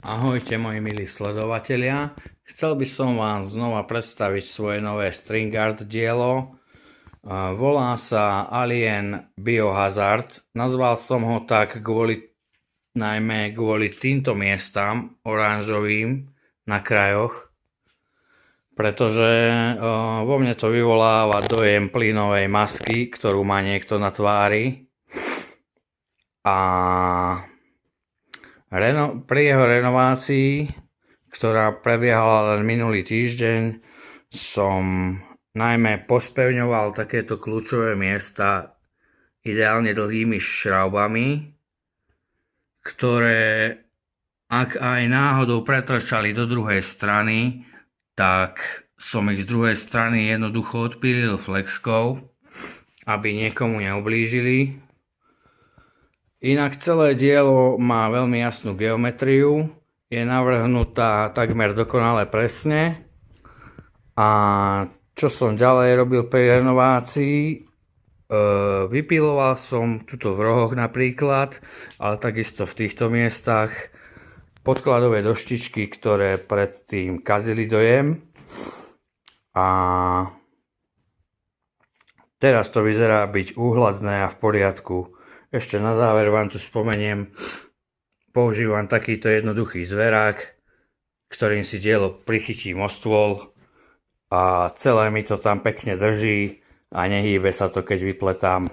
Ahojte moji milí sledovatelia, chcel by som vám znova predstaviť svoje nové string art dielo. Volá sa Alien Biohazard. Nazval som ho tak najmä kvôli týmto miestam oranžovým na krajoch, pretože vo mne to vyvoláva dojem plynovej masky, ktorú má niekto na tvári. A pri jeho renovácii, ktorá prebiehala len minulý týždeň, som najmä pospevňoval takéto kľúčové miesta ideálne dlhými šraubami, ktoré ak aj náhodou pretrčali do druhej strany, tak som ich z druhej strany jednoducho odpílil flexkou, aby niekomu neublížili. Inak celé dielo má veľmi jasnú geometriu, je navrhnutá takmer dokonale presne. A čo som ďalej robil pri renovácii, vypíloval som tuto v rohoch napríklad, ale takisto v týchto miestach podkladové doštičky, ktoré predtým kazili dojem. A teraz to vyzerá byť úhľadné a v poriadku. Ešte na záver vám tu spomeniem, používam takýto jednoduchý zverák, ktorým si dielo prichytím o stôl a celé mi to tam pekne drží a nehýbe sa to, keď vypletám.